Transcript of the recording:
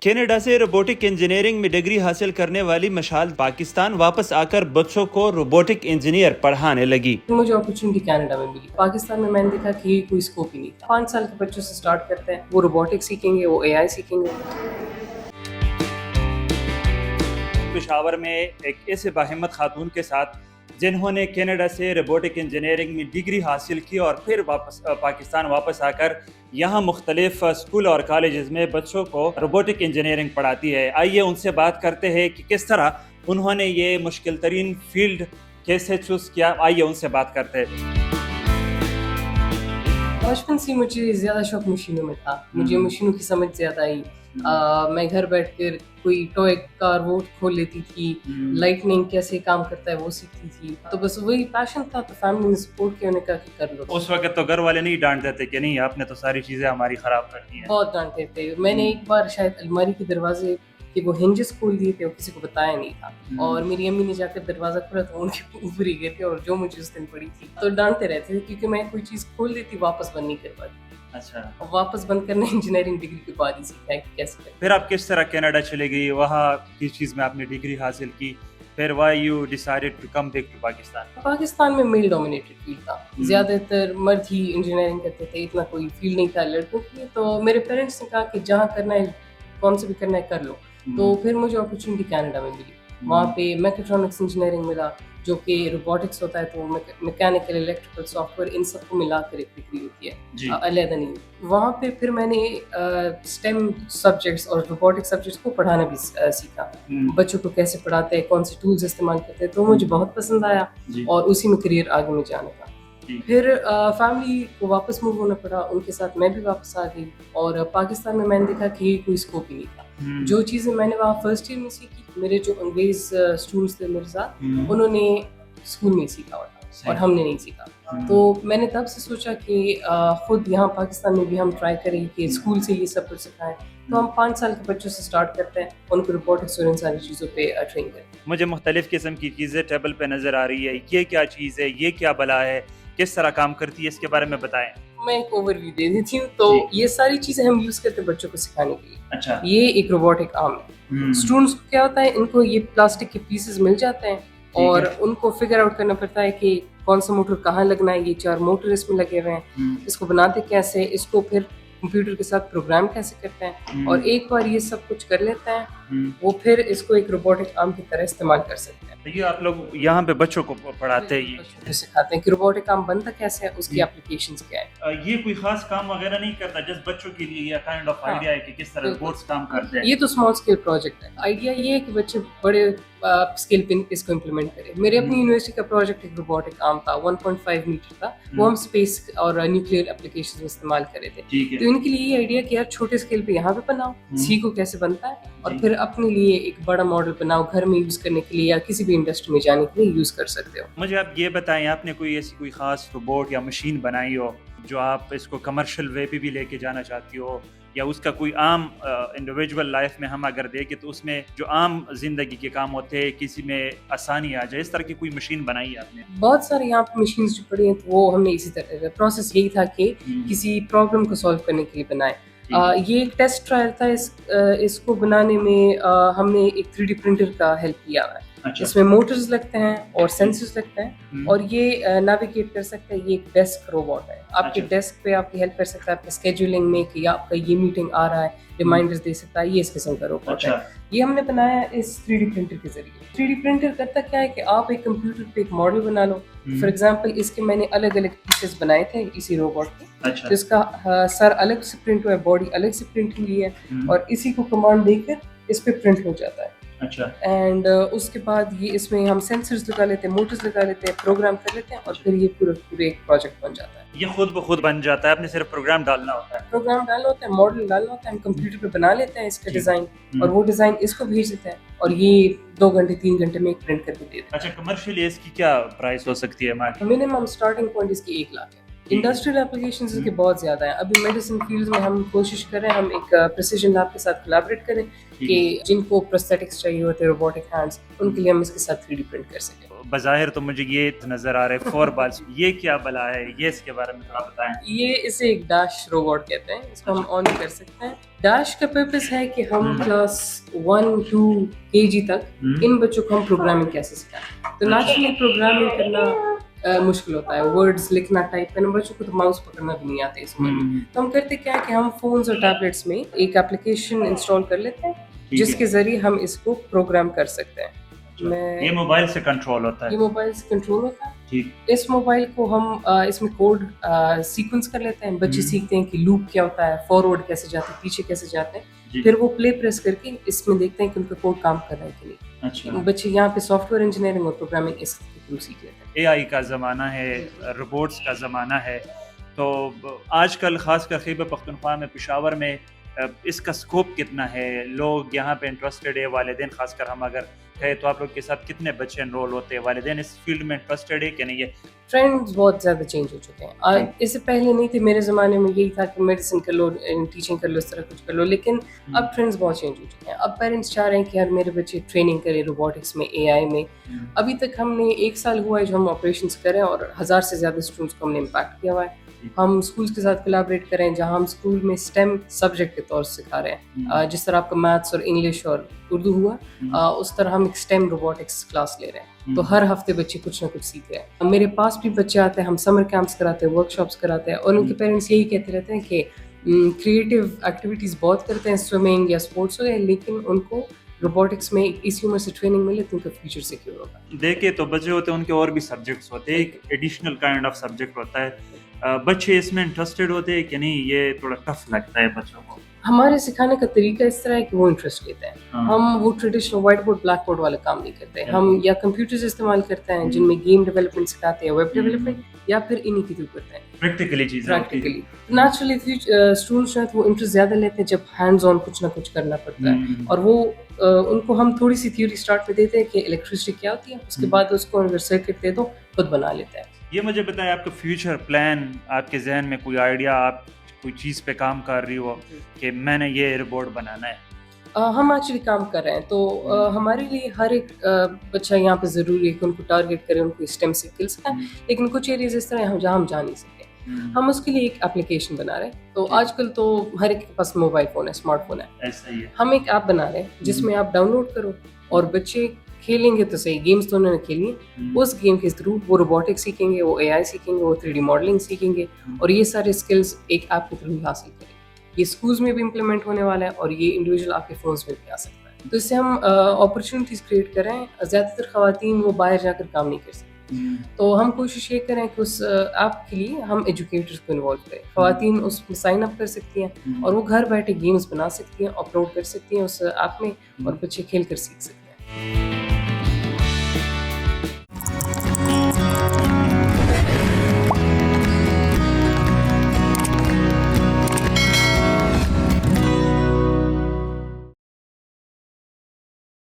Canada سے robotic engineering میں degree حاصل کرنے والی مشال پاکستان واپس آ کر بچوں کو روبوٹک انجینئر پڑھانے لگی. مجھے اپرچونٹی کینیڈا میں ملی. پاکستان میں نے دیکھا کہ یہ کوئی اسکوپ ہی نہیں تھا. 5 سال کے بچوں سے سٹارٹ کرتے ہیں, وہ روبوٹک سیکھیں گے, وہ AI سیکھیں گے. پشاور میں ایک ایسے باہمت خاتون کے ساتھ جنہوں نے کینیڈا سے روبوٹک انجینئرنگ میں ڈگری حاصل کی اور پھر پاکستان واپس آ کر یہاں مختلف اسکول اور کالجز میں بچوں کو روبوٹک انجینئرنگ پڑھاتی ہے. آئیے ان سے بات کرتے ہیں کہ کس طرح انہوں نے یہ مشکل ترین فیلڈ کیسے چوز کیا. آئیے ان سے بات کرتے ہیں. بچپن سے مجھے زیادہ شوق مشینوں میں تھا. مجھے مشینوں کی سمجھ زیادہ آئی. میں گھر بیٹھ کر کوئی ٹوئے کار وہ کھول لیتی تھی, لائٹننگ کیسے کام کرتا ہے وہ سیکھتی تھی. تو بس وہی پیشن تھا, تو فیملی نے سپورٹ کیا, انہوں نے کہا کہ کر لو. اس وقت تو گھر والے نہیں ڈانٹتے تھے کہ نہیں آپ نے تو ساری چیزیں ہماری خراب کر دی ہیں؟ بہت ڈانٹتے تھے. میں نے ایک بار شاید الماری کے دروازے کہ وہ ہنجز کھول دیے تھے, وہ کسی کو بتایا نہیں تھا, اور میری امی نے جا کر دروازہ کھولا تو ان کے اوپر ہی گئے تھے, اور جو مجھے اس دن پڑی تھی. تو ڈانٹتے رہتے تھے کیونکہ میں کوئی چیز کھول دیتی واپس بند نہیں کر پاتی. اچھا, واپس بند کرنا انجینئرنگ ڈگری کے بعد ہی سیکھا ہے کہ کیسے کریں. پھر آپ کس طرح کینیڈا چلے گئی, وہاں کس چیز میں آپ نے ڈگری حاصل کی, پھر why you decided to come back to Pakistan? Pakistan میں میل ڈومینیٹڈ فیلڈ تھا, زیادہ تر مرد ہی انجینئرنگ کرتے تھے, اتنا کوئی فیلڈ نہیں تھا لڑکوں کی. تو میرے پیرنٹس نے کہا کہ جہاں کرنا ہے, کون سے بھی کرنا ہے کر لو. تو پھر مجھے اپرچونٹی کینیڈا میں ملی. وہاں پہ میکٹرونکس انجینئرنگ ملا, جو کہ روبوٹکس ہوتا ہے, تو میکینیکل, الیکٹریکل, سافٹ ویئر, ان سب کو ملا کر ایک ڈگری ہوتی ہے, علیحدہ نہیں. وہاں پہ پھر میں نے اسٹیم سبجیکٹس اور روبوٹک سبجیکٹس کو پڑھانا بھی سیکھا. بچوں کو کیسے پڑھاتے ہیں, کون سے ٹولز استعمال کرتے ہیں, تو مجھے بہت پسند آیا, اور اسی میں کریئر آگے میں جانے کا. پھر فیملی کو واپس موو ہونا پڑا, ان کے ساتھ میں بھی واپس آ گئی. اور پاکستان میں نے دیکھا کہ کوئی اسکوپ ہی نہیں تھا. جو چیزیں میں نے وہاں فرسٹ ایئر میں سیکھی, میرے جو انگریز اسٹوڈنٹس تھے میرے ساتھ, انہوں نے اسکول میں سیکھا ہوا تھا اور ہم نے نہیں سیکھا. تو میں نے تب سے سوچا کہ خود یہاں پاکستان میں بھی ہم ٹرائی کریں کہ اسکول سے یہ سب کچھ سکھائیں. تو ہم 5 سال کے بچوں سے سٹارٹ کرتے ہیں, ان کو روبوٹکس اور ان ساری چیزوں پہ ٹرین کرتے ہیں. مجھے مختلف قسم کی چیزیں ٹیبل پہ نظر آ رہی ہے, یہ کیا چیز ہے, یہ کیا بلا ہے, کس طرح کام کرتی ہے, اس کے بارے میں بتائیں. میں ایک اوور ویو دے دیتی ہوں. تو یہ ساری چیزیں ہم یوز کرتے ہیں بچوں کو سکھانے کے لیے. اچھا, یہ ایک روبوٹک آرم ہے. اسٹوڈنٹس کو کیا ہوتا ہے, ان کو یہ پلاسٹک کے پیسز مل جاتے ہیں, اور ان کو فگر آؤٹ کرنا پڑتا ہے کہ کون سا موٹر کہاں لگنا ہے. یہ 4 موٹر اس میں لگے ہوئے ہیں, اس کو بناتے کیسے, اس کو پھر کمپیوٹر کے ساتھ پروگرام کیسے کرتے ہیں, اور ایک بار یہ سب کچھ کر لیتے ہیں, وہ پھر اس کو ایک روبوٹک آرم کی طرح استعمال کر سکتے ہیں. یہ آپ لوگ یہاں پہ بچوں کو پڑھاتے ہیں, یہ سکھاتے ہیں کہ روبوٹک آرم بنتا کیسے ہے, اس کی اپلیکیشنز کیا ہے. یہ کوئی خاص کام وغیرہ نہیں کرتا, جس بچوں کے لیے یہ کائنڈ آف آئیڈیا ہے کہ کس طرح روبوٹس کام کرتے ہیں. یہ تو اسمال اسکیل پروجیکٹ ہے. آئیڈیا یہ ہے کہ بچے بڑے اسکیل پہ اس کو امپلیمنٹ کریں. میرے اپنی یونیورسٹی کا پروجیکٹ ایک روبوٹک آرم تھا, 1.5 میٹر تھا. وہ ہم اسپیس اور نیوکلیئر اپلیکیشن میں استعمال کرے تھے. تو ان کے لیے یہ آئیڈیا کہ یار چھوٹے اسکیل پہ یہاں پہ بناؤ, سیکھو کیسے بنتا ہے, اور پھر اپنے لیے ایک بڑا ماڈل بناؤ, گھر میں یوز کرنے کے لیے یا کسی بھی انڈسٹری میں جانے کے لیے یوز کر سکتے ہو. مجھے آپ یہ بتائیں, آپ نے کوئی ایسی کوئی خاص روبوٹ یا مشین بنائی ہو جو آپ اس کو کمرشل وے پہ بھی لے کے جانا چاہتی ہو, یا اس کا کوئی عام انڈیویجول لائف میں ہم اگر دیکھیں تو اس میں جو عام زندگی کے کام ہوتے ہیں کسی میں آسانی آ جائے, اس طرح کی کوئی مشین بنائی ہے آپ نے؟ بہت سارے یہاں پہ مشینز جو پڑی ہیں, تو وہ ہم نے اسی طرح پروسیس یہی تھا کہ کسی پرابلم کو سالو کرنے کے لیے بنائے. یہ ایک ٹیسٹ ٹرائل تھا. اس کو بنانے میں ہم نے ایک 3D پرنٹر کا ہیلپ کیا ہے. اس میں موٹرز لگتے ہیں اور سینسرز لگتے ہیں, اور یہ نیویگیٹ کر سکتا ہے. یہ ایک ڈیسک روبوٹ ہے, آپ کے ڈیسک پہ آپ کی ہیلپ کر سکتا ہے آپ کے اسکیجولنگ میں, کہ آپ کا یہ میٹنگ آ رہا ہے, ریمائنڈرز دے سکتا ہے. یہ اس قسم کا روبوٹ ہے. یہ ہم نے بنایا اس 3D پرنٹر کے ذریعے. 3D پرنٹر کرتا کیا ہے کہ آپ ایک کمپیوٹر پہ ایک ماڈل بنا لو. فار ایگزامپل اس کے میں نے الگ الگ پیسز بنائے تھے اسی روبوٹ کے, جس کا سر الگ سے پرنٹ ہوا ہے, باڈی الگ سے پرنٹ ہوئی ہے, اور اسی کو کمانڈ دے کر اس پہ پرنٹ ہو جاتا ہے. اینڈ اس کے بعد یہ اس میں ہم سینسرز لگا لیتے ہیں, موٹرز لگا لیتے ہیں, پروگرام کر لیتے ہیں, اور پھر یہ پورے ایک پروجیکٹ بن جاتا ہے. یہ خود بخود بن جاتا ہے, آپ نے صرف پروگرام ڈالنا ہوتا ہے؟ پروگرام ڈالنا ہوتا ہے, ماڈل ڈالنا ہوتا ہے, ہم کمپیوٹر پہ بنا لیتے ہیں اس کا ڈیزائن, اور وہ ڈیزائن اس کو بھیج دیتے ہیں, اور یہ 2 گھنٹے 3 گھنٹے میں ایک پرنٹ کر کے دے دیتے ہیں. اچھا, کمرشلی اس کی کیا پرائس ہو سکتی ہے مارکیٹ؟ منیمم اسٹارٹنگ پوائنٹ اس کی 1 لاکھ ہے. انڈسٹریل اپلیکیشنز کے بہت زیادہ ہیں. ابھی میڈیسن فیلڈ میں ہم کوشش کریں, ہم ایک پریسیجن لیب کے ساتھ کولیبریٹ کریں کہ جن کو پروستھیٹکس چاہیے ہوتے ہیں, روبوٹک ہینڈس, ان کے لیے ہم اس کے ساتھ 3D پرنٹ کر سکیں. بظاہر تو مجھے یہ نظر آ رہا ہے 4 بالز. یہ کیا بلا ہے؟ یہ اس کے بارے میں تھوڑا بتائیں. یہ اسے ایک ڈیش روبوٹ کہتے ہیں. اس کو ہم آن کر سکتے ہیں. ڈیش کا پرپز ہے کہ ہم کلاس 1-2 KG تک ان بچوں کو ہم پروگرامنگ کیسے سکھائیں. تو نیچرلی پروگرامنگ کرنا مشکل ہوتا ہے, ورڈز لکھنا, ٹائپ کرنا. بچوں کو تو ماؤس پکڑنا بھی نہیں آتے اس میں. تو ہم کرتے کیا ہے کہ ہم فونز اور ٹیبلیٹس میں ایک اپلیکیشن انسٹال کر لیتے ہیں جس کے ذریعے ہم اس کو پروگرام کر سکتے ہیں. یہ موبائل سے کنٹرول ہوتا ہے. یہ موبائل سے کنٹرول ہوتا ہے. ٹھیک. اس موبائل کو ہم اس میں کوڈ سیکوینس کر لیتے ہیں. بچے سیکھتے ہیں کہ لوپ کیا ہوتا ہے, فارورڈ کیسے جاتے ہیں, پیچھے کیسے جاتے ہیں. پھر وہ پلے پریس کر کے اس میں دیکھتے ہیں کہ ان کا کوڈ کام کر رہا ہے کہ نہیں. بچے یہاں پہ سافٹ ویئر انجینئرنگ اور پروگرامنگ اس کے تھرو سیکھ لیتے ہیں. AI کا زمانہ ہے, روبوٹس کا زمانہ ہے. تو آج کل خاص کر خیبر پختونخوا میں, پشاور میں اس کا اسکوپ کتنا ہے؟ لوگ یہاں پہ انٹرسٹڈ ہے, والدین خاص کر ہم اگر کہیں تو آپ لوگ کے ساتھ کتنے بچے انرول ہوتے ہیں؟ والدین اس فیلڈ میں انٹرسٹڈ ہے کہ نہیں؟ ٹرینڈز بہت زیادہ چینج ہو چکے ہیں. اس سے پہلے نہیں تھے, میرے زمانے میں یہی تھا کہ میڈیسن کر لو, ٹیچنگ کر لو, اس طرح کچھ کر لو. لیکن اب ٹرینڈز بہت چینج ہو چکے ہیں. اب پیرنٹس چاہ رہے ہیں کہ یار میرے بچے ٹریننگ کریں روبوٹکس میں, AI میں. ابھی تک ہم نے 1 سال ہوا ہے جو ہم آپریشنس کریں, اور 1000 سے زیادہ اسٹوڈنٹس کو ہم نے امپیکٹ کیا ہوا ہے. ہم اسکولس کے ساتھ کولیبریٹ کریں جہاں ہم اسکول میں STEM سبجیکٹ کے طور سے سکھا رہے ہیں. جس طرح آپ کا میتھس اور انگلش اور اردو ہوا, اس طرح ہم ایک STEM روبوٹکس کلاس لے رہے ہیں. تو ہر ہفتے بچے کچھ نہ کچھ سیکھ رہے ہیں. میرے پاس بھی بچے آتے ہیں, ہم سمر کیمپس کراتے ہیں, ورک شاپس کراتے ہیں, اور ان کے پیرنٹس یہی کہتے رہتے ہیں کہ کریٹیو ایکٹیویٹیز بہت کرتے ہیں, سوئمنگ یا اسپورٹس وغیرہ, لیکن ان کو روبوٹکس میں اسی عمر سے ٹریننگ ملے تو ان کا فیوچر سیکیور ہوگا. دیکھیں تو بچے ہوتے ہیں, ان کے اور بھی سبجیکٹس ہوتے ہیں, ایک ایڈیشنل کائنڈ آف سبجیکٹ ہوتا ہے. بچے اس میں انٹرسٹڈ ہوتے ہیں کہ نہیں؟ یہ تھوڑا ٹف لگتا ہے بچوں کو. ہمارے سکھانے کا طریقہ اس طرح ہے کہ وہ انٹرسٹ لیتے ہیں. ہم وہ traditional white board black board والا کام نہیں کرتے. ہم یا کمپیوٹرز استعمال کرتے ہیں جن میں گیم ڈیولپمنٹ سکھاتے ہیں, ویب ڈیولپمنٹ, یا پھر انہی کے تھرو کرتے ہیں پریکٹیکلی چیزیں. پریکٹیکلی نیچرلی اسٹوڈنٹس جو ہیں وہ انٹرسٹ زیادہ لیتے ہیں جب ہینڈز آن کچھ نہ کچھ کرنا پڑتا ہے. اور وہ ان کو ہم تھوڑی سی تھیوری اسٹارٹ میں دیتے ہیں کہ الیکٹریسٹی کیا ہوتی ہے, اس کے بعد اس کو اگر سرکٹ دے دو خود بنا لیتے ہیں. یہ مجھے بتائیں, آپ کا فیوچر پلان, آپ کے ذہن میں کوئی آئیڈیا, آپ کوئی چیز پہ کام کر رہی ہو کہ میں نے یہ روبوٹ بنانا ہے؟ ہم ایکچولی کام کر رہے ہیں. تو ہمارے لیے ہر ایک بچہ یہاں پہ ضروری ہے کہ ان کو ٹارگیٹ کریں, ان کو اسٹیم سکل سکھائیں. لیکن کچھ ایریاز اس طرح ہیں جہاں ہم جا نہیں سکتے. ہم اس کے لیے ایک اپلیکیشن بنا رہے ہیں. تو آج کل تو ہر ایک کے پاس موبائل فون ہے, اسمارٹ فون ہے. ایسا ہی ہے. ہم ایک ایپ بنا رہے ہیں جس میں آپ ڈاؤن لوڈ کرو, اور بچے کھیلیں گے تو صحیح, گیمس تو انہوں نے کھیلنی ہے. اس گیم کے تھرو وہ روبوٹکس سیکھیں گے, وہ AI سیکھیں گے, وہ 3D ماڈلنگ سیکھیں گے, اور یہ سارے اسکلس ایک ایپ کے تھرو ہی حاصل کریں گے. یہ اسکولس میں بھی امپلیمنٹ ہونے والا ہے, اور یہ انڈیویجول آپ کے فونس میں بھی آ سکتا ہے. تو اس سے ہم اپرچونیٹیز کریٹ کریں. زیادہ تر خواتین وہ باہر جا کر کام نہیں کر سکتی, تو ہم کوشش یہ کریں کہ اس ایپ کے لیے ہم ایجوکیٹرز کو انوالو کریں. خواتین اس میں سائن اپ کر سکتی ہیں, اور وہ گھر بیٹھے گیمز بنا سکتی ہیں, اپلوڈ کر سکتی ہیں اس ایپ میں, اور بچے کھیل کر سیکھ سکتے ہیں.